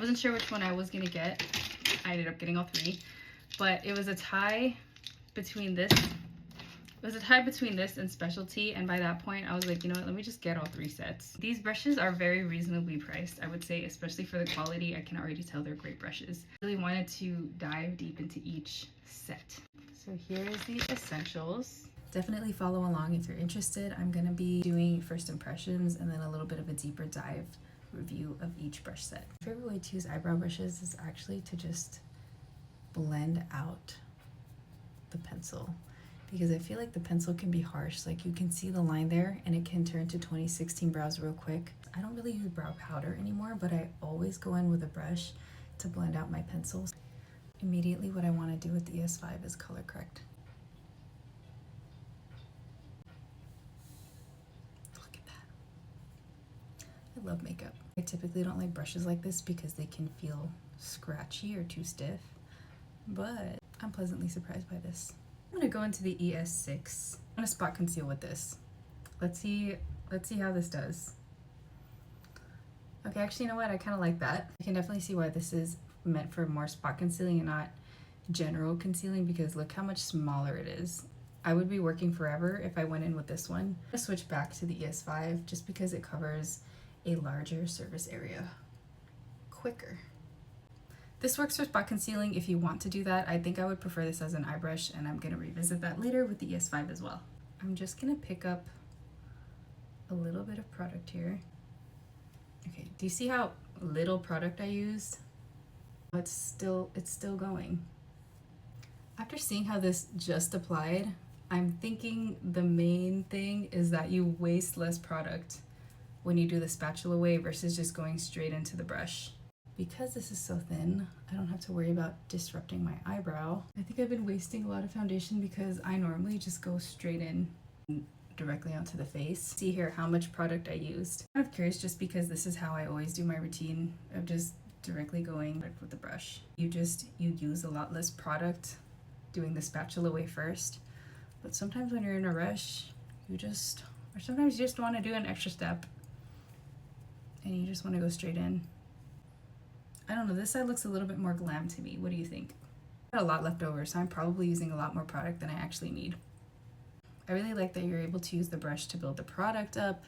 wasn't sure which one I was gonna get. I ended up getting all three, but it was a tie between this. It was a tie between this and Specialty, and by that point I was like, you know what, let me just get all three sets. These brushes are very reasonably priced, I would say, especially for the quality. I can already tell they're great brushes. I really wanted to dive deep into each set. So here is the essentials. Definitely follow along if you're interested. I'm gonna be doing first impressions and then a little bit of a deeper dive review of each brush set. My favorite way to use eyebrow brushes is actually to just blend out the pencil, because I feel like the pencil can be harsh. Like you can see the line there and it can turn to 2016 brows real quick. I don't really use brow powder anymore, but I always go in with a brush to blend out my pencils. Immediately what I want to do with the ES5 is color correct. Look at that. I love makeup. I typically don't like brushes like this because they can feel scratchy or too stiff, but I'm pleasantly surprised by this. I'm gonna go into the ES6. I'm gonna spot conceal with this. Let's see how this does. Okay, actually, you know what? I kind of like that. I can definitely see why this is meant for more spot concealing and not general concealing, because look how much smaller it is. I would be working forever if I went in with this one. I'm gonna switch back to the ES5 just because it covers a larger surface area quicker. This works for spot concealing if you want to do that. I think I would prefer this as an eye brush, and I'm gonna revisit that later with the ES5 as well. I'm just gonna pick up a little bit of product here. Okay, do you see how little product I used? It's still going. After seeing how this just applied, I'm thinking the main thing is that you waste less product when you do the spatula way versus just going straight into the brush. Because this is so thin, I don't have to worry about disrupting my eyebrow. I think I've been wasting a lot of foundation because I normally just go straight in directly onto the face. See here how much product I used. I'm kind of curious just because this is how I always do my routine of just directly going with the brush. You use a lot less product doing the spatula way first. But sometimes when you're in a rush, or sometimes you just want to do an extra step and you just want to go straight in. I don't know, this side looks a little bit more glam to me. What do you think? I got a lot left over, so I'm probably using a lot more product than I actually need. I really like that you're able to use the brush to build the product up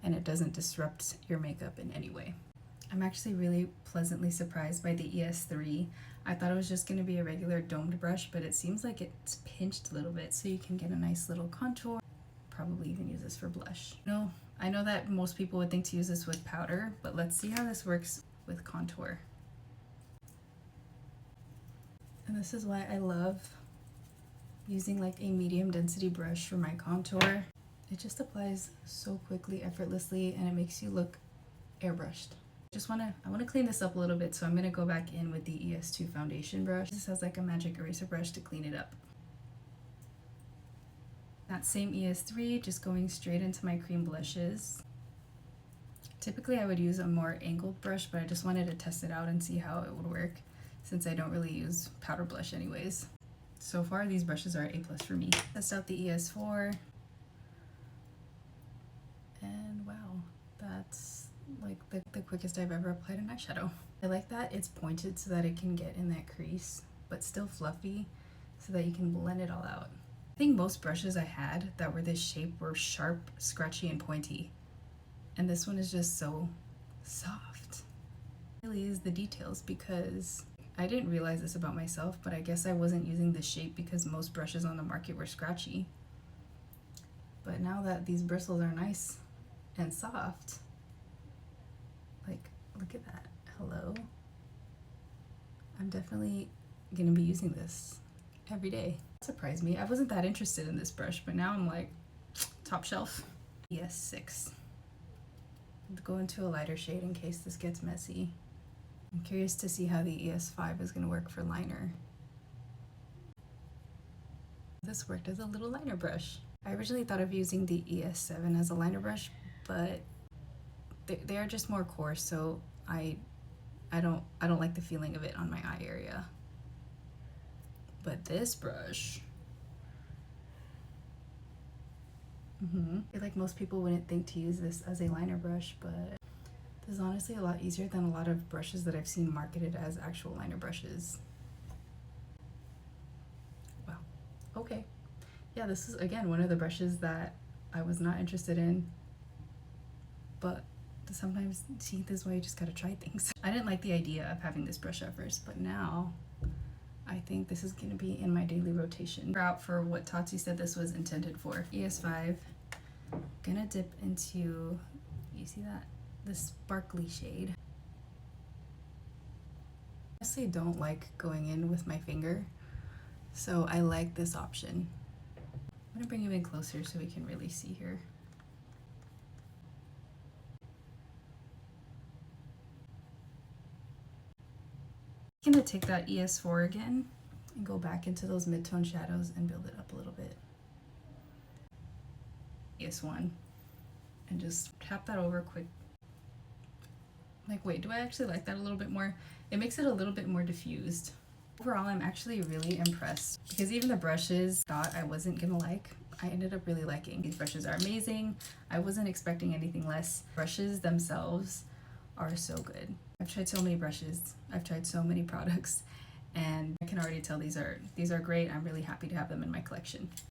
and it doesn't disrupt your makeup in any way. I'm actually really pleasantly surprised by the ES3. I thought it was just going to be a regular domed brush, but it seems like it's pinched a little bit so you can get a nice little contour. Probably even use this for blush. No, I know that most people would think to use this with powder, but let's see how this works with contour. And this is why I love using like a medium density brush for my contour. It just applies so quickly, effortlessly, and it makes you look airbrushed. I want to clean this up a little bit, so I'm going to go back in with the ES2 foundation brush. This has like a magic eraser brush to clean it up. That same ES3, just going straight into my cream blushes. Typically I would use a more angled brush, but I just wanted to test it out and see how it would work, since I don't really use powder blush anyways. So far these brushes are A+ for me. Test out the ES4. And wow, that's like the quickest I've ever applied an eyeshadow. I like that it's pointed so that it can get in that crease, but still fluffy so that you can blend it all out. I think most brushes I had that were this shape were sharp, scratchy, and pointy. And this one is just so soft. It really is the details, because I didn't realize this about myself, but I guess I wasn't using this shape because most brushes on the market were scratchy. But now that these bristles are nice and soft, like, look at that. Hello. I'm definitely gonna be using this every day. It surprised me. I wasn't that interested in this brush, but now I'm like, top shelf. ES6. I'll go into a lighter shade in case this gets messy. I'm curious to see how the ES5 is gonna work for liner. This worked as a little liner brush. I originally thought of using the ES7 as a liner brush, but they are just more coarse, so I don't like the feeling of it on my eye area. But this brush, I feel like most people wouldn't think to use this as a liner brush, but This is honestly a lot easier than a lot of brushes that I've seen marketed as actual liner brushes. Wow. Okay. Yeah, this is again one of the brushes that I was not interested in, but sometimes, see, this is why you just gotta try things. I didn't like the idea of having this brush at first, but now I think this is gonna be in my daily rotation. Out for what Tati said this was intended for. ES5, gonna dip into, you see that? The sparkly shade. I honestly don't like going in with my finger, so I like this option. I'm gonna bring you in closer so we can really see here. I'm gonna take that ES4 again and go back into those mid-tone shadows and build it up a little bit. ES1 and just tap that over quick. Like, wait, do I actually like that a little bit more? It makes it a little bit more diffused. Overall, I'm actually really impressed because even the brushes thought I wasn't gonna like, I ended up really liking. These brushes are amazing. I wasn't expecting anything less. Brushes themselves are so good. I've tried so many brushes, I've tried so many products, and I can already tell these are great. I'm really happy to have them in my collection.